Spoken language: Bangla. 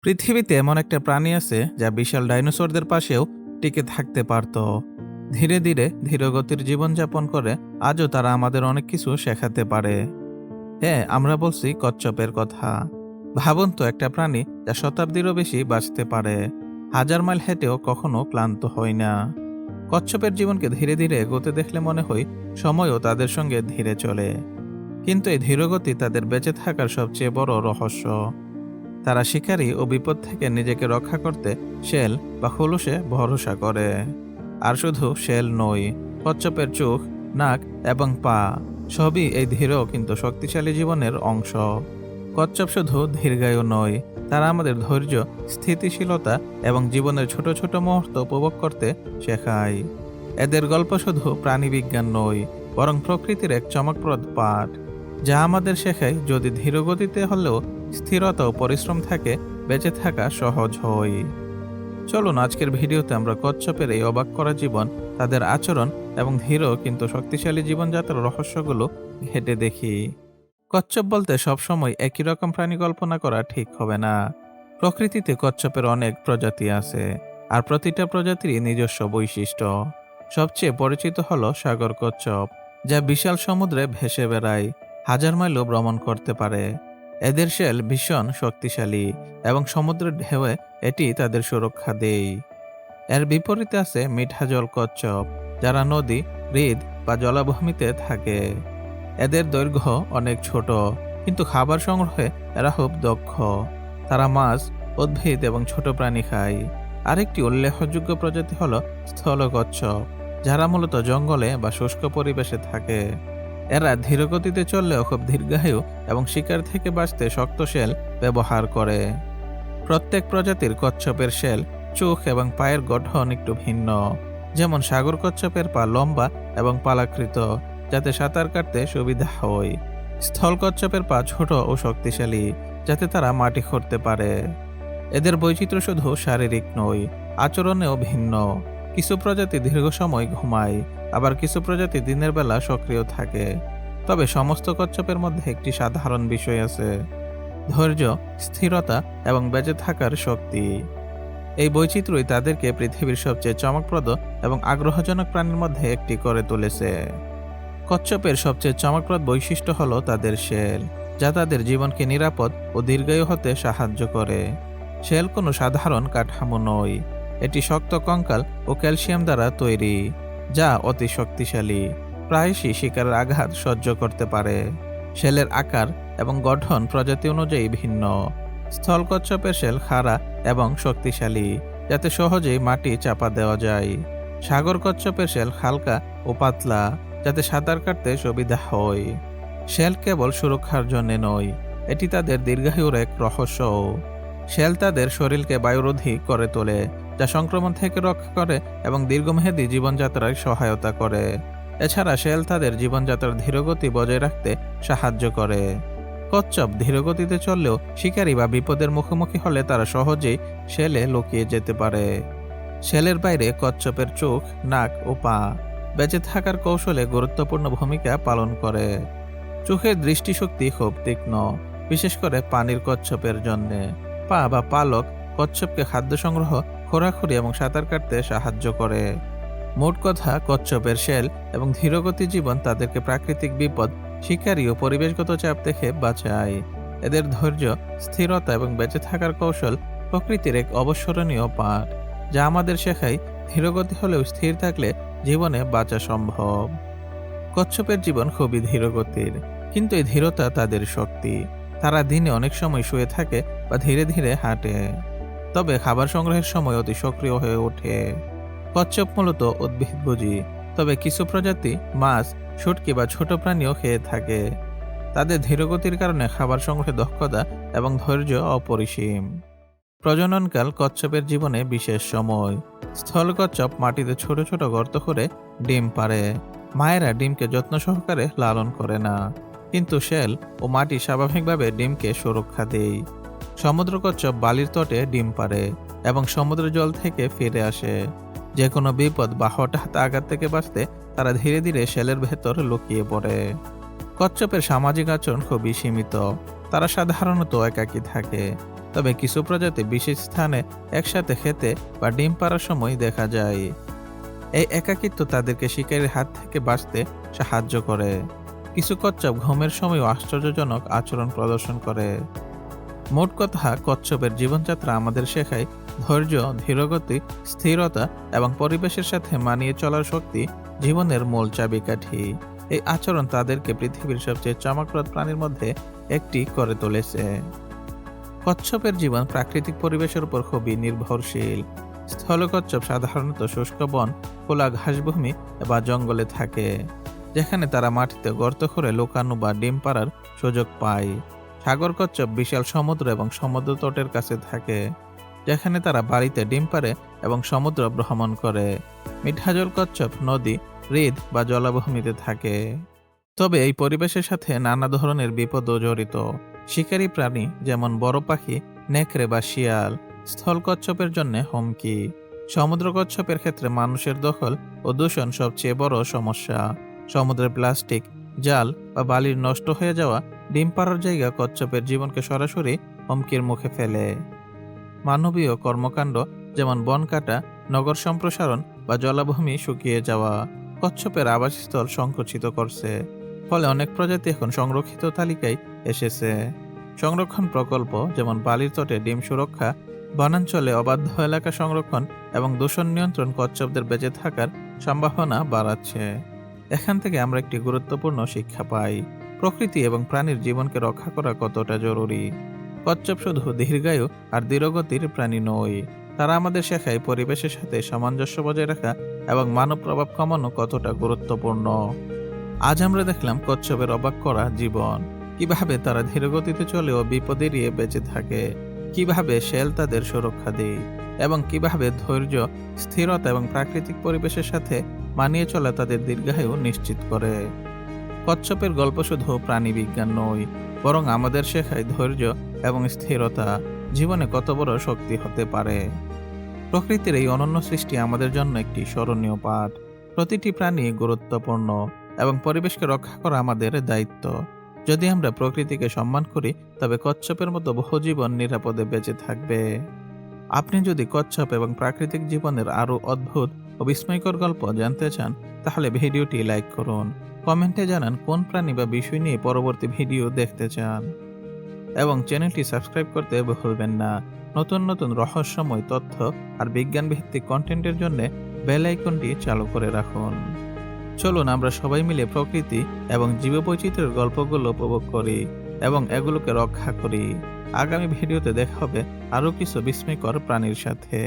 পৃথিবীতে এমন একটা প্রাণী আছে যা বিশাল ডাইনোসরদের পাশেও টিকে থাকতে পারত। ধীরে ধীরে ধীরগতির জীবনযাপন করে আজও তারা আমাদের অনেক কিছু শেখাতে পারে। হ্যাঁ, আমরা বলছি কচ্ছপের কথা। ভাবুন তো, একটা প্রাণী যা শতাব্দীরও বেশি বাঁচতে পারে, হাজার মাইল হেঁটেও কখনো ক্লান্ত হয় না। কচ্ছপের জীবনকে ধীরে ধীরে এগোতে দেখলে মনে হয় সময়ও তাদের সঙ্গে ধীরে চলে। কিন্তু এই ধীরগতি তাদের বেঁচে থাকার সবচেয়ে বড় রহস্য। তারা শিকারী ও বিপদ থেকে নিজেকে রক্ষা করতে শেল বা খোলসে ভরসা করে। আর শুধু শেল নয়, কচ্ছপের চোখ, নাক এবং পা সবই এই ধীর কিন্তু শক্তিশালী জীবনের অংশ। কচ্ছপ শুধু দীর্ঘায়ু নয়, তারা আমাদের ধৈর্য, স্থিতিশীলতা এবং জীবনের ছোট ছোট মুহূর্ত উপভোগ করতে শেখায়। এদের গল্প শুধু প্রাণীবিজ্ঞান নয়, বরং প্রকৃতির এক চমকপ্রদ পাঠ, যা আমাদের শেখায় যদি ধীরগতিতে হলেও স্থিরতা ও পরিশ্রম থাকে, বেঁচে থাকা সহজ হয়। চলুন আজকের ভিডিওতে আমরা কচ্ছপের এই অবাক করা জীবন, তাদের আচরণ এবং ধীর কিন্তু শক্তিশালী জীবনযাত্রার রহস্যগুলো ঘেঁটে দেখি। কচ্ছপ বলতে সবসময় একই রকম প্রাণী কল্পনা করা ঠিক হবে না। প্রকৃতিতে কচ্ছপের অনেক প্রজাতি আছে, আর প্রতিটা প্রজাতিরই নিজস্ব বৈশিষ্ট্য। সবচেয়ে পরিচিত হলো সাগর কচ্ছপ, যা বিশাল সমুদ্রে ভেসে বেড়ায়, হাজার মাইলও ভ্রমণ করতে পারে। এদের শেল ভীষণ শক্তিশালী এবং সমুদ্রের ঢেউয়ে এটি তাদের সুরক্ষা দেয়। এর বিপরীতে আছে মিঠা জল কচ্ছপ, যারা নদী, হ্রদ বা জলাভূমিতে থাকে। এদের দৈর্ঘ্য অনেক ছোট, কিন্তু খাবার সংগ্রহে এরা খুব দক্ষ। তারা মাছ, উদ্ভিদ এবং ছোট প্রাণী খায়। আরেকটি উল্লেখযোগ্য প্রজাতি হল স্থল কচ্ছপ, যারা মূলত জঙ্গলে বা শুষ্ক পরিবেশে থাকে। এরা ধীরগতিতে চললেও খুব দীর্ঘায়ু এবং শিকার থেকে বাঁচতে শক্ত শেল ব্যবহার করে। প্রত্যেক প্রজাতির কচ্ছপের শেল, চোখ এবং পায়ের গঠন একটু ভিন্ন। যেমন সাগর কচ্ছপের পা লম্বা এবং পালাকৃত, যাতে সাঁতার কাটতে সুবিধা হয়। স্থল কচ্ছপের পা ছোট ও শক্তিশালী, যাতে তারা মাটি খুঁড়তে পারে। এদের বৈচিত্র্য শুধু শারীরিক নয়, আচরণেও ভিন্ন। কিছু প্রজাতি দীর্ঘ সময় ঘুমায়, আবার কিছু প্রজাতি দিনের বেলা সক্রিয় থাকে। তবে সমস্ত কচ্ছপের মধ্যে একটি সাধারণ বিষয় আছে: ধৈর্য, স্থিরতা এবং বেঁচে থাকার শক্তি। এই বৈচিত্র্যই তাদেরকে পৃথিবীর সবচেয়ে চমকপ্রদ এবং আগ্রহজনক প্রাণীর মধ্যে একটি করে তুলেছে। কচ্ছপের সবচেয়ে চমকপ্রদ বৈশিষ্ট্য হলো তাদের শেল, যা তাদের জীবনকে নিরাপদ ও দীর্ঘায়ু হতে সাহায্য করে। শেল কোনো সাধারণ কাঠামো নয়, এটি শক্ত কঙ্কাল ও ক্যালসিয়াম দ্বারা তৈরি, যা অতি শক্তিশালী, প্রায়শই শিকারের আঘাত সহ্য করতে পারে। শেলের আকার এবং গঠন প্রজাতি অনুযায়ী ভিন্ন। স্থল কচ্ছপের শেল খাড়া এবং শক্তিশালী, যাতে সহজেই মাটি চাপা দেওয়া যায়। সাগর কচ্ছপের শেল হালকা ও পাতলা, যাতে সাঁতার কাটতে সুবিধা হয়। শেল কেবল সুরক্ষার জন্য নয়, এটি তাদের দীর্ঘায়ুর এক রহস্য। শেল তাদের শরীরকে বায়ুরোধী করে তোলে, যা সংক্রমণ থেকে রক্ষা করে এবং দীর্ঘমেয়াদী জীবনযাত্রায় সহায়তা করে। এছাড়া শেল তাদের জীবনযাত্রার ধীরগতি বজায় রাখতে সাহায্য করে। কচ্ছপ ধীরগতিতে চললেও শিকারী বা বিপদের মুখোমুখি হলে তারা সহজেই শেলে লুকিয়ে যেতে পারে। শেলের বাইরে কচ্ছপের চোখ, নাক ও পা বেঁচে থাকার কৌশলে গুরুত্বপূর্ণ ভূমিকা পালন করে। চোখের দৃষ্টিশক্তি খুব তীক্ষ্ণ, বিশেষ করে পানির কচ্ছপের জন্য। পা বা পালক কচ্ছপকে খাদ্য সংগ্রহ, খোরাখুরি এবং সাঁতার কাটতে সাহায্য করে। মোট কথা, কচ্ছপের শেল এবং ধীরগতি জীবন তাদেরকে প্রাকৃতিক বিপদ, শিকারী ও পরিবেশগত চাপ থেকে বাঁচায়। এদের ধৈর্য, স্থিরতা এবং বেঁচে থাকার কৌশল প্রকৃতির এক অবিস্মরণীয় পাঠ, যা আমাদের শেখায় ধীরগতি হলেও স্থির থাকলে জীবনে বাঁচা সম্ভব। কচ্ছপের জীবন খুবই ধীরগতির, কিন্তু এই ধীরতা তাদের শক্তি। তারা দিনে অনেক সময় শুয়ে থাকে বা ধীরে ধীরে হাঁটে, তবে খাবার সংগ্রহের সময় অতি সক্রিয় হয়ে ওঠে। কচ্ছপ মূলত উদ্ভিদভোজী, তবে কিছু প্রজাতি মাছ, শুটকি বা ছোট প্রাণীও খেয়ে থাকে। তাদের ধীরগতির কারণে খাবার সংগ্রহে দক্ষতা এবং ধৈর্য অপরিসীম। প্রজননকাল কচ্ছপের জীবনে বিশেষ সময়। স্থল কচ্ছপ মাটিতে ছোট ছোট গর্ত করে ডিম পাড়ে। মায়েরা ডিমকে যত্ন সহকারে লালন করে না, কিন্তু শেল ও মাটি স্বাভাবিকভাবে ডিমকে সুরক্ষা দেয়। সমুদ্র কচ্ছপ বালির তটে ডিম পাড়ে এবং সমুদ্রের জল থেকে ফিরে আসে। যে কোনো বিপদ বা হঠাৎ আঘাত থেকে বাঁচতে তারা ধীরে ধীরে শেলের ভেতর লুকিয়ে পড়ে। কচ্ছপের সামাজিক আচরণ খুবই সীমিত। তারা সাধারণত একাকী থাকে, তবে কিছু প্রজাতি বিশেষ স্থানে একসাথে খেতে বা ডিম পাড়ার সময় দেখা যায়। এই একাকিত্ব তাদেরকে শিকারীর হাত থেকে বাঁচতে সাহায্য করে। কিছু কচ্ছপ ঘুমের সময়ও আশ্চর্যজনক আচরণ প্রদর্শন করে। মোট কথা, কচ্ছপের জীবনযাত্রা আমাদের শেখায় ধৈর্য, ধীরগতি, স্থিরতা এবং পরিবেশের সাথে মানিয়ে চলার শক্তি জীবনের মূল চাবিকাঠি। এই আচরণ তাদেরকে পৃথিবীর সবচেয়ে চমকপ্রদ প্রাণীর মধ্যে একটি করে তুলেছে। কচ্ছপের জীবন প্রাকৃতিক পরিবেশের উপর খুবই নির্ভরশীল। স্থল কচ্ছপ সাধারণত শুষ্ক বন, খোলা ঘাসভূমি বা জঙ্গলে থাকে, যেখানে তারা মাটিতে গর্ত করে লুকানো বা ডিম পাড়ার সুযোগ পায়। সাগর কচ্ছপ বিশাল সমুদ্র এবং সমুদ্র তটের কাছে থাকে, যেখানে তারা বাড়িতে ডিম পাড়ে এবং সমুদ্র ভ্রমণ করে। মিঠাজল কচ্ছপ নদী, হ্রদ বা জলাভূমিতে থাকে। তবে এই পরিবেশের সাথে নানা ধরনের বিপদও জড়িত। শিকারী প্রাণী যেমন বড় পাখি, নেকড়ে বা শিয়াল স্থল কচ্ছপের জন্য হুমকি। সমুদ্র কচ্ছপের ক্ষেত্রে মানুষের দখল ও দূষণ সবচেয়ে বড় সমস্যা। সমুদ্রের প্লাস্টিক, জাল বা বালির নষ্ট হয়ে যাওয়া ডিম পাড়ার জায়গা কচ্ছপের জীবনকে সরাসরি হুমকির মুখে ফেলে। মানবীয় কর্মকাণ্ড যেমন বন কাটা, নগর সম্প্রসারণ বা জলাভূমি শুকিয়ে যাওয়া কচ্ছপের আবাসস্থল সংকুচিত করছে। ফলে অনেক প্রজাতি এখন সংরক্ষিত তালিকায় এসেছে। সংরক্ষণ প্রকল্প যেমন বালির তটে ডিম সুরক্ষা, বনাঞ্চলে অবাধ্য এলাকা সংরক্ষণ এবং দূষণ নিয়ন্ত্রণ কচ্ছপদের বেঁচে থাকার সম্ভাবনা বাড়াচ্ছে। এখান থেকে আমরা একটি গুরুত্বপূর্ণ শিক্ষা পাই: প্রকৃতি এবং প্রাণীর জীবনকে রক্ষা করা কতটা জরুরি। কচ্ছপ শুধু দীর্ঘায়ু আর দৃঢ়গতির প্রাণী নয়, তারা আমাদের শেখায় পরিবেশের সাথে সামঞ্জস্য বজায় রাখা এবং মানব প্রভাব কমানো কতটা গুরুত্বপূর্ণ। আজ আমরা দেখলাম কচ্ছপের অবাক করা জীবন, কিভাবে তারা ধীরগতিতে চলেও বিপদ এড়িয়ে বেঁচে থাকে, কিভাবে শেল তাদের সুরক্ষা দেয় এবং কিভাবে ধৈর্য, স্থিরতা এবং প্রাকৃতিক পরিবেশের সাথে মানিয়ে চলা তাদের দীর্ঘায়ু নিশ্চিত করে। কচ্ছপের গল্প শুধু প্রাণী বিজ্ঞান নয়, বরং আমাদের শেখায় ধৈর্য এবং স্থিরতা জীবনে কত বড় শক্তি হতে পারে। প্রকৃতির এই অনন্য সৃষ্টি আমাদের জন্য একটি স্মরণীয় পাঠ। প্রতিটি প্রাণী গুরুত্বপূর্ণ এবং পরিবেশকে রক্ষা করা আমাদের দায়িত্ব। যদি আমরা প্রকৃতিকে সম্মান করি, তবে কচ্ছপের মতো বহু জীবন নিরাপদে বেঁচে থাকবে। আপনি যদি কচ্ছপ এবং প্রাকৃতিক জীবনের আরও অদ্ভুত ও বিস্ময়কর গল্প জানতে চান, তাহলে ভিডিওটি লাইক করুন, কমেন্টে জানান কোন প্রাণী বা বিষয় নিয়ে পরবর্তী ভিডিও দেখতে চান এবং চ্যানেলটি সাবস্ক্রাইব করতে ভুলবেন না। নতুন নতুন রহস্যময় তথ্য আর বিজ্ঞান ভিত্তিক কন্টেন্টের জন্য বেল আইকনটি চালু করে রাখুন। চলুন আমরা সবাই মিলে প্রকৃতি এবং জীববৈচিত্র্যের গল্পগুলো উপভোগ করি এবং এগুলোকে রক্ষা করি। আগামী ভিডিওতে দেখা হবে আরও কিছু বিস্ময়কর প্রাণীর সাথে।